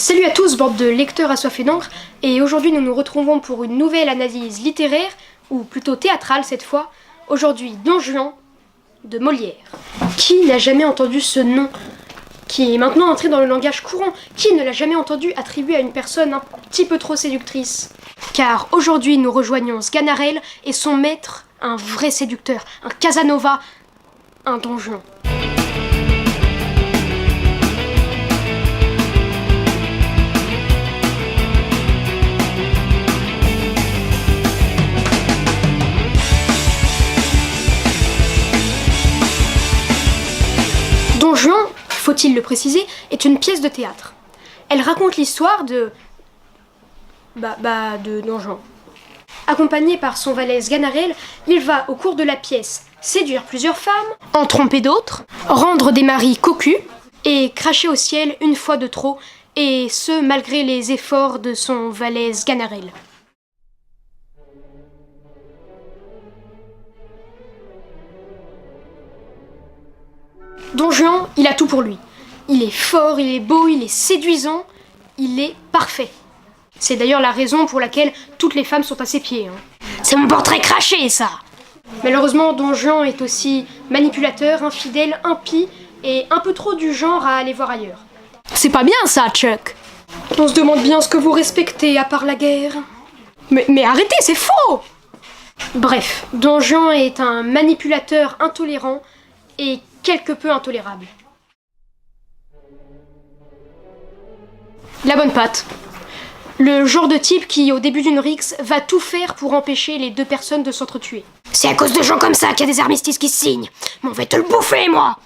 Salut à tous, bande de lecteurs assoiffés d'encre, et aujourd'hui nous nous retrouvons pour une nouvelle analyse littéraire, ou plutôt théâtrale cette fois. Aujourd'hui, Don Juan de Molière. Qui n'a jamais entendu ce nom, qui est maintenant entré dans le langage courant? Qui ne l'a jamais entendu attribué à une personne un petit peu trop séductrice? Car aujourd'hui nous rejoignons Sganarelle et son maître, un vrai séducteur, un Casanova, un Don Juan. Don Juan, faut-il le préciser, est une pièce de théâtre. Elle raconte l'histoire de Don Juan. Accompagné par son valet Sganarelle, il va, au cours de la pièce, séduire plusieurs femmes, en tromper d'autres, rendre des maris cocus et cracher au ciel une fois de trop, et ce malgré les efforts de son valet Sganarelle. Don Juan, il a tout pour lui. Il est fort, il est beau, il est séduisant, il est parfait. C'est d'ailleurs la raison pour laquelle toutes les femmes sont à ses pieds. C'est mon portrait craché, ça! Malheureusement, Don Juan est aussi manipulateur, infidèle, impie et un peu trop du genre à aller voir ailleurs. C'est pas bien ça, Chuck! On se demande bien ce que vous respectez à part la guerre. Mais arrêtez, c'est faux! Bref, Don Juan est un manipulateur intolérant et quelque peu intolérable. La bonne patte. Le genre de type qui, au début d'une rixe, va tout faire pour empêcher les deux personnes de s'entretuer. C'est à cause de gens comme ça qu'il y a des armistices qui se signent. Mais on va te le bouffer, moi!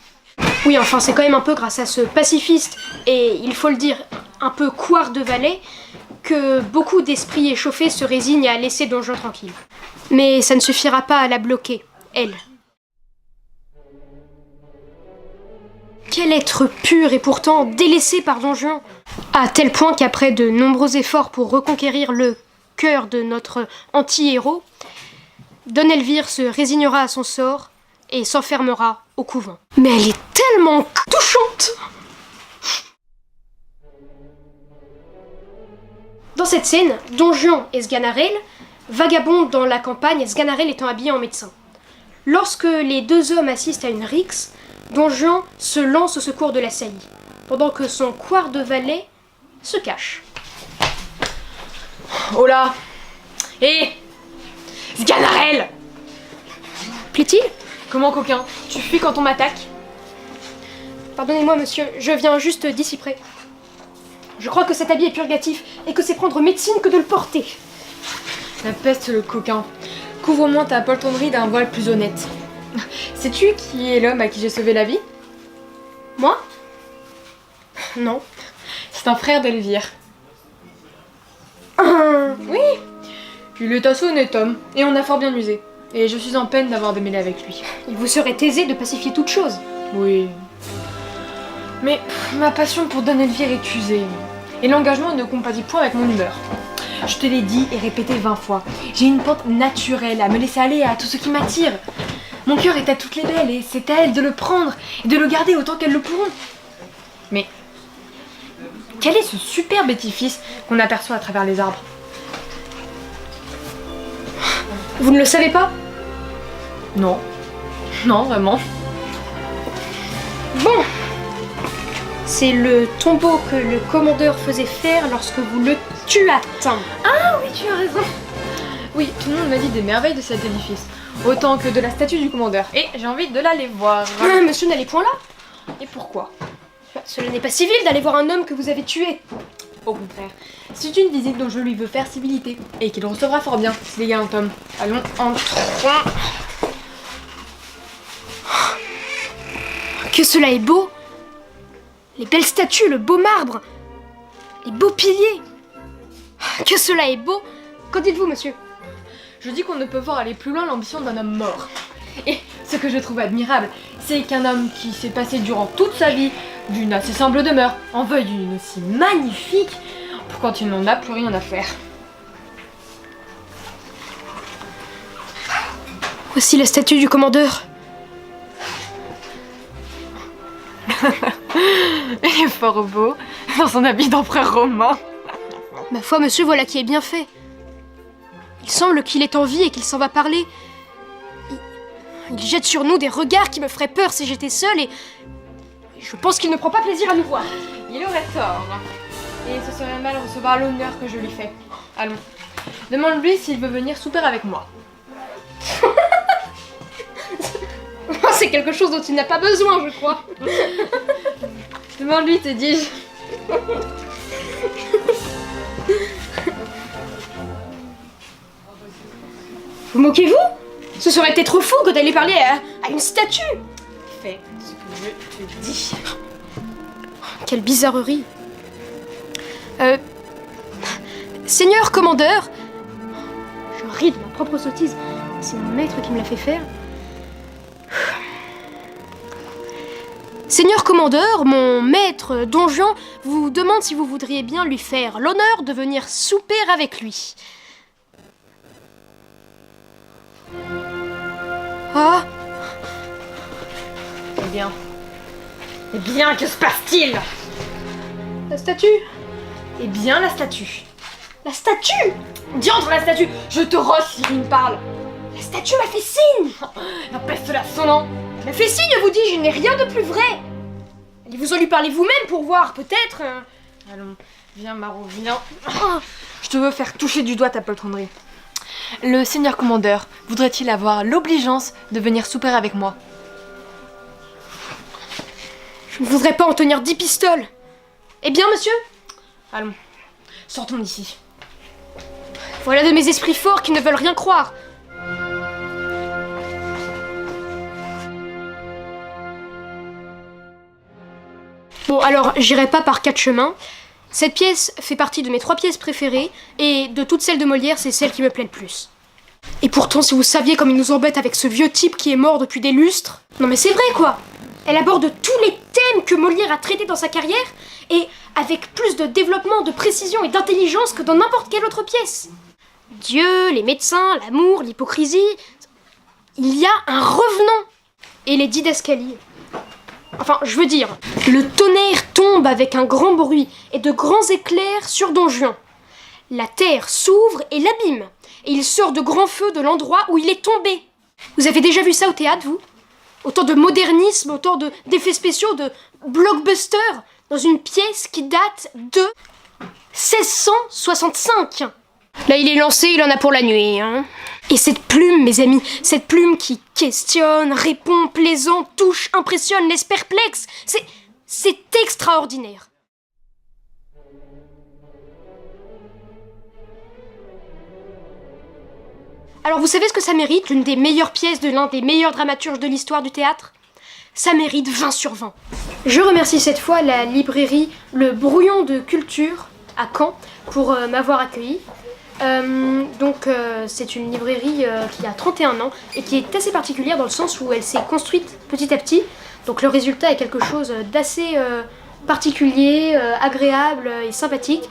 Oui, enfin, c'est quand même un peu grâce à ce pacifiste, et il faut le dire, un peu couard de valet, que beaucoup d'esprits échauffés se résignent à laisser Don Juan tranquille. Mais ça ne suffira pas à la bloquer, elle. Quel être pur et pourtant délaissé par Don Juan, à tel point qu'après de nombreux efforts pour reconquérir le cœur de notre anti-héros, Don Elvire se résignera à son sort et s'enfermera au couvent. Mais elle est tellement touchante! Dans cette scène, Don Juan et Sganarelle vagabondent dans la campagne, Sganarelle étant habillé en médecin. Lorsque les deux hommes assistent à une rixe, Don Juan se lance au secours de l'assailli, pendant que son couard de valet se cache. Oh là! Hé! Sganarelle! Plaît-il? Comment, coquin? Tu fuis quand on m'attaque? Pardonnez-moi, monsieur, je viens juste d'ici près. Je crois que cet habit est purgatif et que c'est prendre médecine que de le porter. La peste, le coquin. Couvre-moi ta poltronnerie d'un voile plus honnête. Sais-tu qui est l'homme à qui j'ai sauvé la vie? Moi? Non. C'est un frère d'Elvire. Oui! Il est assez honnête homme, et on a fort bien usé. Et je suis en peine d'avoir démêlé avec lui. Il vous serait aisé de pacifier toute chose. Oui. Mais ma passion pour Don Elvire est usée. Et l'engagement ne compatit point avec mon humeur. Je te l'ai dit et répété 20 fois. J'ai une pente naturelle à me laisser aller à tout ce qui m'attire. Mon cœur est à toutes les belles et c'est à elles de le prendre et de le garder autant qu'elles le pourront. Mais quel est ce superbe édifice qu'on aperçoit à travers les arbres? Vous ne le savez pas? Non. Non, vraiment. Bon. C'est le tombeau que le commandeur faisait faire lorsque vous le tuâtes. Ah oui, tu as raison. Oui, tout le monde m'a dit des merveilles de cet édifice. Autant que de la statue du commandeur. Et j'ai envie de l'aller voir. Monsieur n'allez point là. Et pourquoi? Cela n'est pas civil d'aller voir un homme que vous avez tué. Au contraire, c'est une visite dont je lui veux faire civilité. Et qu'il recevra fort bien, s'il y a un tome. Allons, entrons. Que cela est beau! Les belles statues, le beau marbre, les beaux piliers. Que cela est beau! Qu'en dites-vous, monsieur? Je dis qu'on ne peut voir aller plus loin l'ambition d'un homme mort. Et ce que je trouve admirable, c'est qu'un homme qui s'est passé durant toute sa vie d'une assez simple demeure en veuille une aussi magnifique pour quand il n'en a plus rien à faire. Voici la statue du commandeur. Il est fort beau. dans son habit d'empereur romain. Ma foi, monsieur, voilà qui est bien fait. Il semble qu'il est en vie et qu'il s'en va parler. Il jette sur nous des regards qui me feraient peur si j'étais seule et je pense qu'il ne prend pas plaisir à nous voir. Il aurait tort. Et ce serait mal recevoir l'honneur que je lui fais. Allons. Demande-lui s'il veut venir souper avec moi. C'est quelque chose dont il n'a pas besoin, je crois. Demande-lui, te dis-je. Vous moquez-vous? Ce serait peut-être fou que d'aller parler à une statue. Fais ce que je te dis. Quelle bizarrerie. Seigneur commandeur, je ris de ma propre sottise. C'est mon maître qui me l'a fait faire. Seigneur commandeur, mon maître Don Juan vous demande si vous voudriez bien lui faire l'honneur de venir souper avec lui. Ah! Eh bien, que se passe-t-il? La statue! Eh bien, la statue. La statue! Diantre, la statue! Je te roche si tu me parles. La statue m'a fait signe! N'empêche-la son nom. Elle m'a fait signe, vous dis, je n'ai rien de plus vrai! Allez vous en lui parler vous-même pour voir, peut-être. Allons, viens Maro, viens. Je te veux faire toucher du doigt ta poltronnerie. Le seigneur commandeur voudrait-il avoir l'obligeance de venir souper avec moi? Je ne voudrais pas en tenir 10 pistoles. Eh bien, monsieur? Allons, sortons d'ici. Voilà de mes esprits forts qui ne veulent rien croire. Bon, alors, j'irai pas par 4 chemins. Cette pièce fait partie de mes 3 pièces préférées, et de toutes celles de Molière, c'est celle qui me plaît le plus. Et pourtant, si vous saviez comme il nous embête avec ce vieux type qui est mort depuis des lustres... Non mais c'est vrai, quoi! Elle aborde tous les thèmes que Molière a traités dans sa carrière, et avec plus de développement, de précision et d'intelligence que dans n'importe quelle autre pièce. Dieu, les médecins, l'amour, l'hypocrisie... Il y a un revenant! Et les didascalies. Enfin, je veux dire, le tonnerre tombe avec un grand bruit et de grands éclairs sur Don Juan. La terre s'ouvre et l'abîme, et il sort de grands feux de l'endroit où il est tombé. Vous avez déjà vu ça au théâtre, vous? Autant de modernisme, autant d'effets spéciaux, de blockbuster, dans une pièce qui date de 1665. Là, il est lancé, il en a pour la nuit, hein. Et cette plume, mes amis, cette plume qui questionne, répond, plaisante, touche, impressionne, laisse perplexe, c'est extraordinaire. Alors vous savez ce que ça mérite, l'une des meilleures pièces de l'un des meilleurs dramaturges de l'histoire du théâtre? Ça mérite 20 sur 20. Je remercie cette fois la librairie Le Brouillon de Culture à Caen pour m'avoir accueilli. C'est une librairie qui a 31 ans et qui est assez particulière dans le sens où elle s'est construite petit à petit. Donc le résultat est quelque chose d'assez particulier, agréable et sympathique.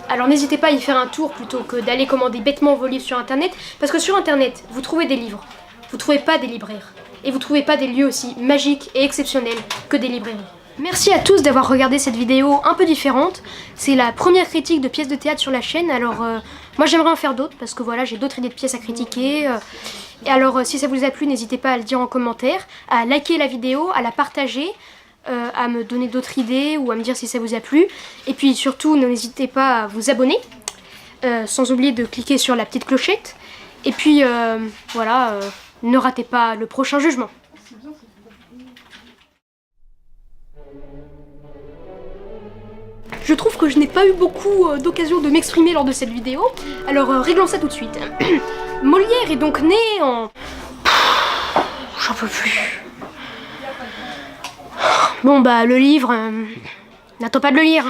Alors n'hésitez pas à y faire un tour plutôt que d'aller commander bêtement vos livres sur internet, parce que sur internet, vous trouvez des livres, vous trouvez pas des libraires, et vous trouvez pas des lieux aussi magiques et exceptionnels que des librairies. Merci à tous d'avoir regardé cette vidéo un peu différente. C'est la première critique de pièces de théâtre sur la chaîne, alors moi j'aimerais en faire d'autres, parce que voilà, j'ai d'autres idées de pièces à critiquer. Et alors si ça vous a plu, n'hésitez pas à le dire en commentaire, à liker la vidéo, à la partager, à me donner d'autres idées ou à me dire si ça vous a plu. Et puis surtout, n'hésitez pas à vous abonner, sans oublier de cliquer sur la petite clochette. Et puis voilà, ne ratez pas le prochain jugement. Je trouve que je n'ai pas eu beaucoup d'occasion de m'exprimer lors de cette vidéo, alors réglons ça tout de suite. Molière est donc né en... J'en peux plus. Bon bah le livre, n'attends pas de le lire.